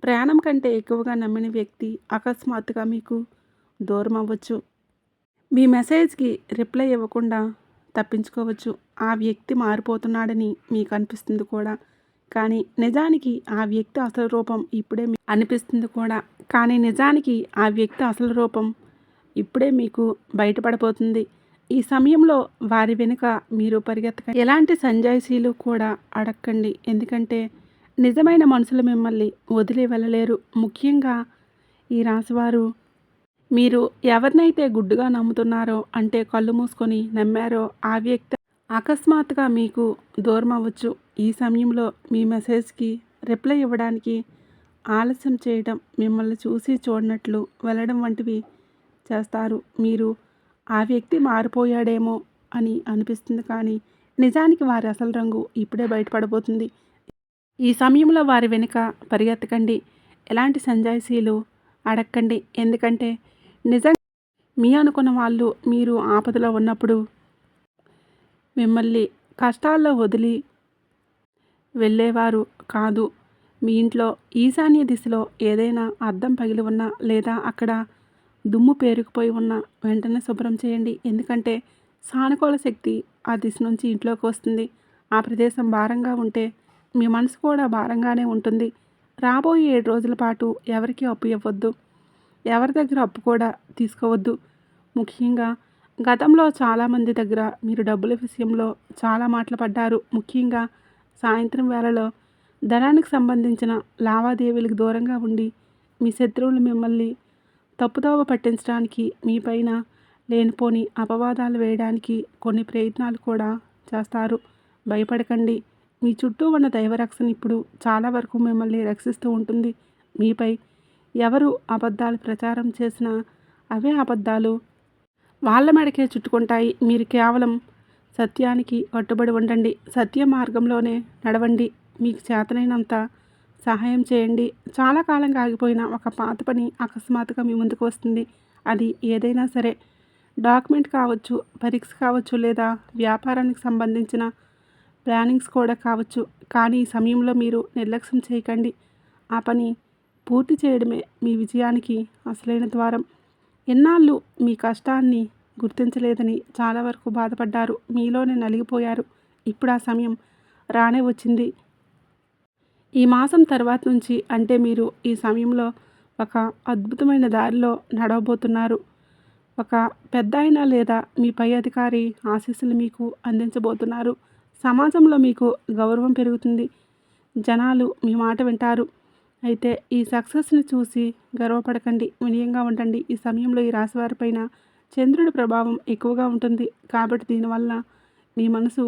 ప్రాణం కంటే ఎక్కువగా నమ్మిన వ్యక్తి అకస్మాత్తుగా మీకు దూరం అవ్వచ్చు. మీ మెసేజ్కి రిప్లై ఇవ్వకుండా తప్పించుకోవచ్చు. ఆ వ్యక్తి మారిపోతున్నాడని మీకు అనిపిస్తుంది కూడా. కానీ నిజానికి ఆ వ్యక్తి అసలు రూపం ఇప్పుడే అనిపిస్తుంది కూడా. కానీ నిజానికి ఆ వ్యక్తి అసలు రూపం ఇప్పుడే మీకు బయటపడబోతుంది. ఈ సమయంలో వారి వెనుక మీరు పరిగెత్తకండి. ఎలాంటి సంజాయిషీలు కూడా అడగండి. ఎందుకంటే నిజమైన మనుషులు మిమ్మల్ని వదిలి వెళ్ళలేరు. ముఖ్యంగా ఈ రాశివారు మీరు ఎవరినైతే గుడ్డుగా నమ్ముతున్నారో, అంటే కళ్ళు మూసుకొని నమ్మారో ఆ వ్యక్తి అకస్మాత్తుగా మీకు దూరం అవ్వచ్చు. ఈ సమయంలో మీ మెసేజ్కి రిప్లై ఇవ్వడానికి ఆలస్యం చేయడం, మిమ్మల్ని చూసి చూడనట్లు వెళ్ళడం వంటివి చేస్తారు. మీరు ఆ వ్యక్తి మారిపోయాడేమో అని అనిపిస్తుంది. కానీ నిజానికి వారి అసలు రంగు ఇప్పుడే బయటపడబోతుంది. ఈ సమయంలో వారి వెనుక పరిగెత్తకండి. ఎలాంటి సంజాయిషీలు అడగండి. ఎందుకంటే నిజంగా మీ అనుకున్న వాళ్ళు మీరు ఆపదలో ఉన్నప్పుడు మిమ్మల్ని కష్టాల్లో వదిలి వెళ్ళేవారు కాదు. మీ ఇంట్లో ఈశాన్య దిశలో ఏదైనా అద్దం పగిలి ఉన్నా లేదా అక్కడ దుమ్ము పేరుకుపోయి ఉన్న వెంటనే శుభ్రం చేయండి. ఎందుకంటే సానుకూల శక్తి ఆ దిశ నుంచి ఇంట్లోకి వస్తుంది. ఆ ప్రదేశం భారంగా ఉంటే మీ మనసు కూడా భారంగానే ఉంటుంది. రాబోయే 7 రోజుల పాటు ఎవరికి అప్పు ఇవ్వద్దు. ఎవరి దగ్గర అప్పు కూడా తీసుకోవద్దు. ముఖ్యంగా గతంలో చాలామంది దగ్గర మీరు డబ్బుల విషయంలో చాలా మాటలు పడ్డారు. ముఖ్యంగా సాయంత్రం వేళలో ధనానికి సంబంధించిన లావాదేవీలకు దూరంగా ఉండి మీ శత్రువులు మిమ్మల్ని తప్పుదోవ పట్టించడానికి, మీ పైన లేనిపోని అపవాదాలు వేయడానికి కొన్ని ప్రయత్నాలు కూడా చేస్తారు. భయపడకండి. మీ చుట్టూ ఉన్న దైవరక్షణ ఇప్పుడు చాలా వరకు మిమ్మల్ని రక్షిస్తూ ఉంటుంది. మీపై ఎవరు అబద్ధాలు ప్రచారం చేసినా అవే అబద్ధాలు వాళ్ళ మెడకే చుట్టుకుంటాయి. మీరు కేవలం సత్యానికి కట్టుబడి ఉండండి. సత్య మార్గంలోనే నడవండి. మీకు చేతనైనంత సహాయం చేయండి. చాలా కాలంగా ఆగిపోయిన ఒక పాత పని అకస్మాత్తుగా మీ ముందుకు వస్తుంది. అది ఏదైనా సరే, డాక్యుమెంట్ కావచ్చు, పరీక్ష కావచ్చు, లేదా వ్యాపారానికి సంబంధించిన ప్లానింగ్స్ కూడా కావచ్చు. కానీ ఈ సమయంలో మీరు నిర్లక్ష్యం చేయకండి. ఆ పని పూర్తి చేయడమే మీ విజయానికి అసలైన ద్వారం. ఎన్నాళ్ళు మీ కష్టాన్ని గుర్తించలేదని చాలా వరకు బాధపడ్డారు. మీలోనే నలిగిపోయారు. ఇప్పుడు ఆ సమయం రానే వచ్చింది. ఈ మాసం తర్వాత నుంచి, అంటే మీరు ఈ సమయంలో ఒక అద్భుతమైన దారిలో నడవబోతున్నారు. ఒక పెద్దాయన లేదా మీ పై అధికారి ఆశీస్సులు మీకు అందించబోతున్నారు. సమాజంలో మీకు గౌరవం పెరుగుతుంది. జనాలు మీ మాట వింటారు. అయితే ఈ సక్సెస్ని చూసి గర్వపడకండి. వినయంగా ఉండండి. ఈ సమయంలో ఈ రాశివారిపైన చంద్రుడి ప్రభావం ఎక్కువగా ఉంటుంది. కాబట్టి దీనివల్ల మీ మనసు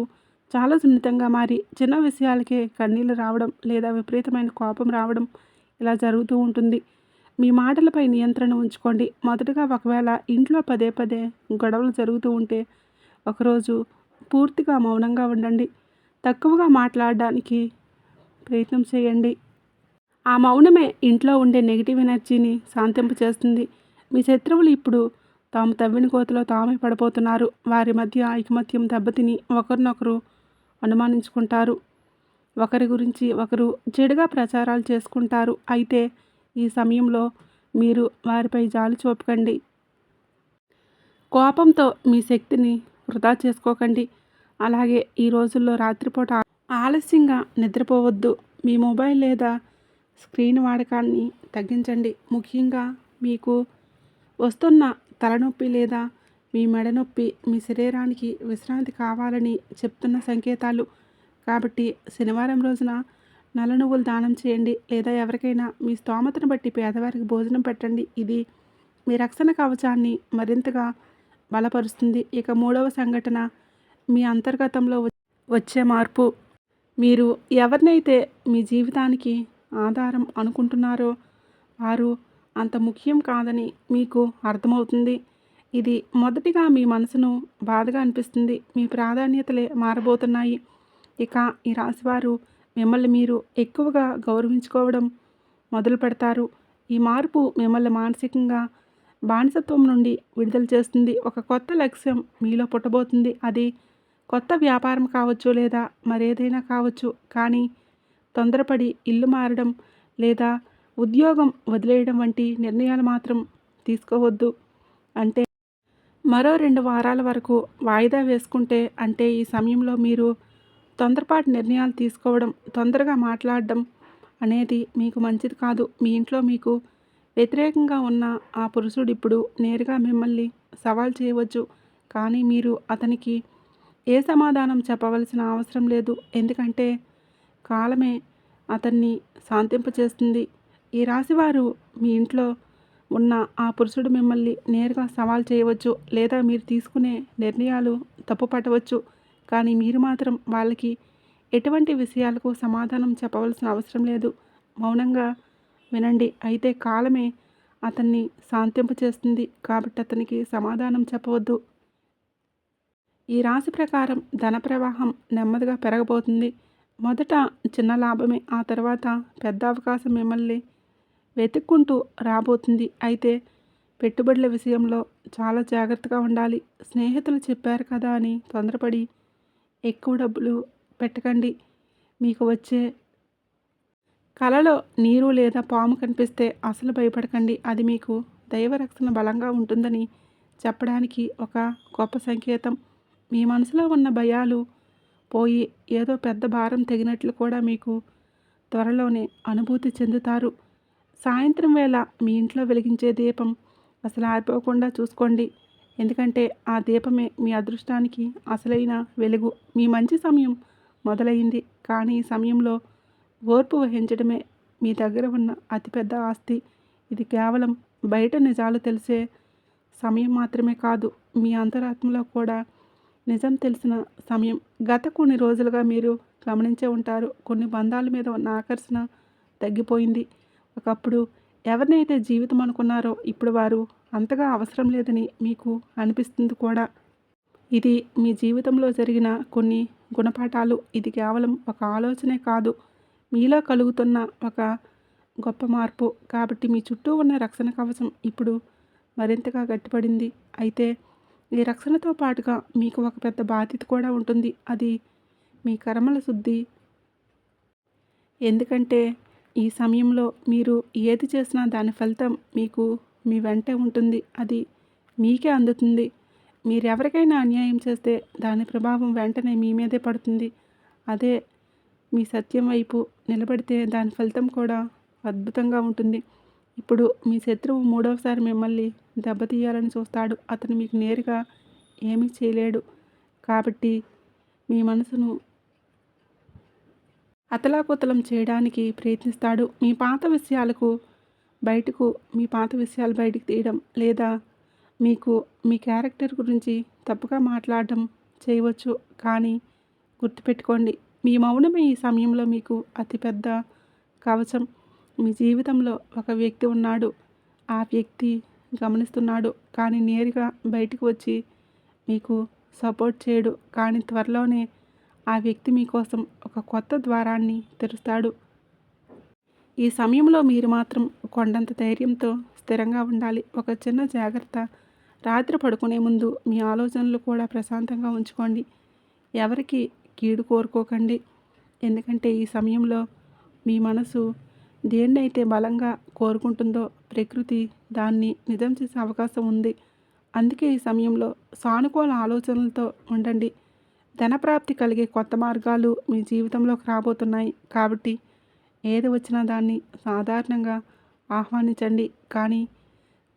చాలా సున్నితంగా మారి చిన్న విషయాలకే కన్నీళ్ళు రావడం లేదా విపరీతమైన కోపం రావడం ఇలా జరుగుతూ ఉంటుంది. మీ మాటలపై నియంత్రణ ఉంచుకోండి. మొదటగా ఒకవేళ ఇంట్లో పదే పదే గొడవలు జరుగుతూ ఉంటే ఒకరోజు పూర్తిగా మౌనంగా ఉండండి. తక్కువగా మాట్లాడడానికి ప్రయత్నం చేయండి. ఆ మౌనమే ఇంట్లో ఉండే నెగిటివ్ ఎనర్జీని శాంతింప చేస్తుంది. మీ శత్రువులు ఇప్పుడు తాము తవ్విన కోతిలో తామే పడిపోతున్నారు. వారి మధ్య ఐకమత్యం దెబ్బతిని ఒకరినొకరు అనుమానించుకుంటారు. ఒకరి గురించి ఒకరు చెడుగా ప్రచారాలు చేసుకుంటారు. అయితే ఈ సమయంలో మీరు వారిపై జాలి చూపకండి. కోపంతో మీ శక్తిని వృధా చేసుకోకండి. అలాగే ఈ రోజుల్లో రాత్రిపూట ఆలస్యంగా నిద్రపోవద్దు. మీ మొబైల్ లేదా స్క్రీన్ వాడకాన్ని తగ్గించండి. ముఖ్యంగా మీకు వస్తున్న తలనొప్పి లేదా మీ మెడ నొప్పి మీ శరీరానికి విశ్రాంతి కావాలని చెప్తున్న సంకేతాలు. కాబట్టి శనివారం రోజున నల్ల నువ్వులు దానం చేయండి, లేదా ఎవరికైనా మీ స్తోమతను బట్టి పేదవారికి భోజనం పెట్టండి. ఇది మీ రక్షణ కవచాన్ని మరింతగా బలపరుస్తుంది. ఇక మూడవ సంఘటన మీ అంతర్గతంలో వచ్చే మార్పు. మీరు ఎవరినైతే మీ జీవితానికి ఆధారం అనుకుంటున్నారో వారు అంత ముఖ్యం కాదని మీకు అర్థమవుతుంది. ఇది మొదటిగా మీ మనసును బాధగా అనిపిస్తుంది. మీ ప్రాధాన్యతలే మారబోతున్నాయి. ఇక ఈ రాశివారు మిమ్మల్ని మీరు ఎక్కువగా గౌరవించుకోవడం మొదలు పెడతారు. ఈ మార్పు మిమ్మల్ని మానసికంగా బానిసత్వం నుండి విడుదల చేస్తుంది. ఒక కొత్త లక్ష్యం మీలో పుట్టబోతుంది. అది కొత్త వ్యాపారం కావచ్చు, లేదా మరేదైనా కావచ్చు. కానీ తొందరపడి ఇల్లు మారడం లేదా ఉద్యోగం వదిలేయడం వంటి నిర్ణయాలు మాత్రం తీసుకోవద్దు. అంటే మరో 2 వారాల వరకు వాయిదా వేసుకుంటే, అంటే ఈ సమయంలో మీరు తొందరపాటు నిర్ణయాలు తీసుకోవడం, తొందరగా మాట్లాడడం అనేది మీకు మంచిది కాదు. మీ ఇంట్లో మీకు వ్యతిరేకంగా ఉన్న ఆ పురుషుడు ఇప్పుడు నేరుగా మిమ్మల్ని సవాల్ చేయవచ్చు. కానీ మీరు అతనికి ఏ సమాధానం చెప్పవలసిన అవసరం లేదు. ఎందుకంటే కాలమే అతన్ని శాంతింపచేస్తుంది. ఈ రాశివారు మీ ఇంట్లో ఉన్న ఆ పురుషుడు మిమ్మల్ని నేరుగా సవాల్ చేయవచ్చు, లేదా మీరు తీసుకునే నిర్ణయాలు తప్పు పట్టవచ్చు. కానీ మీరు మాత్రం వాళ్ళకి ఎటువంటి విషయాలకు సమాధానం చెప్పవలసిన అవసరం లేదు. మౌనంగా వినండి. అయితే కాలమే అతన్ని శాంతింపచేస్తుంది. కాబట్టి అతనికి సమాధానం చెప్పవద్దు. ఈ రాశి ప్రకారం ధన ప్రవాహం నెమ్మదిగా పెరగబోతుంది. మొదట చిన్న లాభమే, ఆ తర్వాత పెద్ద అవకాశం మిమ్మల్ని వెతుక్కుంటూ రాబోతుంది. అయితే పెట్టుబడుల విషయంలో చాలా జాగ్రత్తగా ఉండాలి. స్నేహితులు చెప్పారు కదా అని తొందరపడి ఎక్కువ డబ్బులు పెట్టకండి. మీకు వచ్చే కలలో నీరు లేదా పాము కనిపిస్తే అసలు భయపడకండి. అది మీకు దైవరక్షణ బలంగా ఉంటుందని చెప్పడానికి ఒక గొప్ప సంకేతం. మీ మనసులో ఉన్న భయాలు పోయి ఏదో పెద్ద భారం తెగినట్లు కూడా మీకు త్వరలోనే అనుభూతి చెందుతారు. సాయంత్రం వేళ మీ ఇంట్లో వెలిగించే దీపం అసలు ఆరిపోకుండా చూసుకోండి. ఎందుకంటే ఆ దీపమే మీ అదృష్టానికి అసలైన వెలుగు. మీ మంచి సమయం మొదలైంది. కానీ ఈ సమయంలో ఓర్పు వహించడమే మీ దగ్గర ఉన్న అతిపెద్ద ఆస్తి. ఇది కేవలం బయట నిజాలు తెలిసే సమయం మాత్రమే కాదు, మీ అంతరాత్మలో కూడా నిజం తెలిసిన సమయం. గత కొన్ని రోజులుగా మీరు గమనించే ఉంటారు, కొన్ని బంధాల మీద ఉన్న ఆకర్షణ తగ్గిపోయింది. ఒకప్పుడు ఎవరినైతే జీవితం అనుకున్నారో ఇప్పుడు వారు అంతగా అవసరం లేదని మీకు అనిపిస్తుంది కూడా. ఇది మీ జీవితంలో జరిగిన కొన్ని గుణపాఠాలు. ఇది కేవలం ఒక ఆలోచనే కాదు, మీలో కలుగుతున్న ఒక గొప్ప మార్పు. కాబట్టి మీ చుట్టూ ఉన్న రక్షణ కవచం ఇప్పుడు మరింతగా గట్టిపడింది. అయితే ఈ రక్షణతో పాటుగా మీకు ఒక పెద్ద బాధ్యత కూడా ఉంటుంది. అది మీ కర్మల శుద్ధి. ఎందుకంటే ఈ సమయంలో మీరు ఏది చేసినా దాని ఫలితం మీకు మీ వెంటే ఉంటుంది. అది మీకే అందుతుంది. మీరు ఎవరికైనా అన్యాయం చేస్తే దాని ప్రభావం వెంటనే మీ మీదే పడుతుంది. అదే మీ సత్యం వైపు నిలబడితే దాని ఫలితం కూడా అద్భుతంగా ఉంటుంది. ఇప్పుడు మీ శత్రువు మూడవసారి మిమ్మల్ని దెబ్బతీయాలని చూస్తాడు. అతను మీకు నేరుగా ఏమీ చేయలేడు. కాబట్టి మీ మనసును అతలాకుతలం చేయడానికి ప్రయత్నిస్తాడు. మీ పాత విషయాలు బయటకు తీయడం, లేదా మీకు మీ క్యారెక్టర్ గురించి తప్పుగా మాట్లాడడం చేయవచ్చు. కానీ గుర్తుపెట్టుకోండి, మీ మౌనమే ఈ సమయంలో మీకు అతిపెద్ద కవచం. మీ జీవితంలో ఒక వ్యక్తి ఉన్నాడు. ఆ వ్యక్తి గమనిస్తున్నాడు, కానీ నేరుగా బయటకు వచ్చి మీకు సపోర్ట్ చేయడు. కానీ త్వరలోనే ఆ వ్యక్తి మీకోసం ఒక కొత్త ద్వారాన్ని తెరుస్తాడు. ఈ సమయంలో మీరు మాత్రం కొండంత ధైర్యంతో స్థిరంగా ఉండాలి. ఒక చిన్న జాగ్రత్త, రాత్రి పడుకునే ముందు మీ ఆలోచనలు కూడా ప్రశాంతంగా ఉంచుకోండి. ఎవరికి కీడు కోరుకోకండి. ఎందుకంటే ఈ సమయంలో మీ మనసు దేన్నైతే బలంగా కోరుకుంటుందో ప్రకృతి దాన్ని నిజం చేసే అవకాశం ఉంది. అందుకే ఈ సమయంలో సానుకూల ఆలోచనలతో ఉండండి. ధనప్రాప్తి కలిగే కొత్త మార్గాలు మీ జీవితంలోకి రాబోతున్నాయి. కాబట్టి ఏది వచ్చినా దాన్ని సాధారణంగా ఆహ్వానించండి. కానీ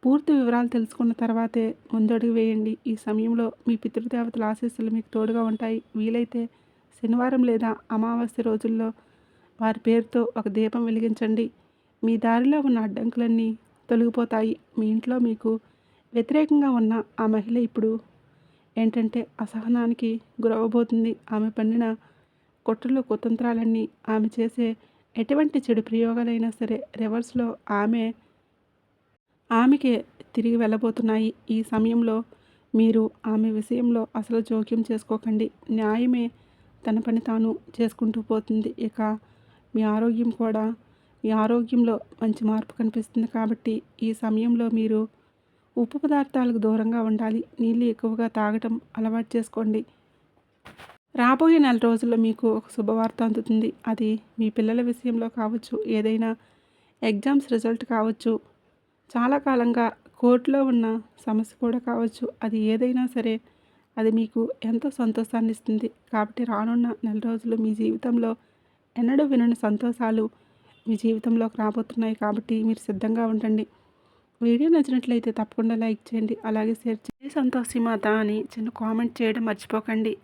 పూర్తి వివరాలు తెలుసుకున్న తర్వాతే ముందడుగు వేయండి. ఈ సమయంలో మీ పితృదేవతల ఆశీస్సులు మీకు తోడుగా ఉంటాయి. వీలైతే శనివారం లేదా అమావాస్య రోజుల్లో వారి పేరుతో ఒక దీపం వెలిగించండి. మీ దారిలో ఉన్న అడ్డంకులన్నీ తొలగిపోతాయి. మీ ఇంట్లో మీకు వ్యతిరేకంగా ఉన్న ఆ మహిళ ఇప్పుడు ఏంటంటే అసహనానికి గురవబోతుంది. ఆమె పన్నిన కుట్రలు కుతంత్రాలన్నీ, ఆమె చేసే ఎటువంటి చెడు ప్రయోగాలైనా సరే రివర్స్లో ఆమెకే తిరిగి వెళ్ళబోతున్నాయి. ఈ సమయంలో మీరు ఆమె విషయంలో అసలు జోక్యం చేసుకోకండి. న్యాయమే తన పని తాను చేసుకుంటూ పోతుంది. ఇక మీ ఆరోగ్యంలో మంచి మార్పు కనిపిస్తుంది. కాబట్టి ఈ సమయంలో మీరు ఉప్పు పదార్థాలకు దూరంగా ఉండాలి. నీళ్ళు ఎక్కువగా తాగటం అలవాటు చేసుకోండి. రాబోయే నెల రోజుల్లో మీకు ఒక శుభవార్త అందుతుంది. అది మీ పిల్లల విషయంలో కావచ్చు, ఏదైనా ఎగ్జామ్స్ రిజల్ట్ కావచ్చు, చాలా కాలంగా కోర్టులో ఉన్న సమస్య కూడా కావచ్చు. అది ఏదైనా సరే అది మీకు ఎంతో సంతోషాన్ని ఇస్తుంది. కాబట్టి రానున్న నెల రోజులు మీ జీవితంలో ఎన్నడూ వినని సంతోషాలు మీ జీవితంలోకి రాబోతున్నాయి. కాబట్టి మీరు సిద్ధంగా ఉండండి. వీడియో నచ్చినట్లయితే తప్పకుండా లైక్ చేయండి. అలాగే షేర్ చేయండి. సంతోషి మాత అని చిన్న కామెంట్ చేయడం మర్చిపోకండి.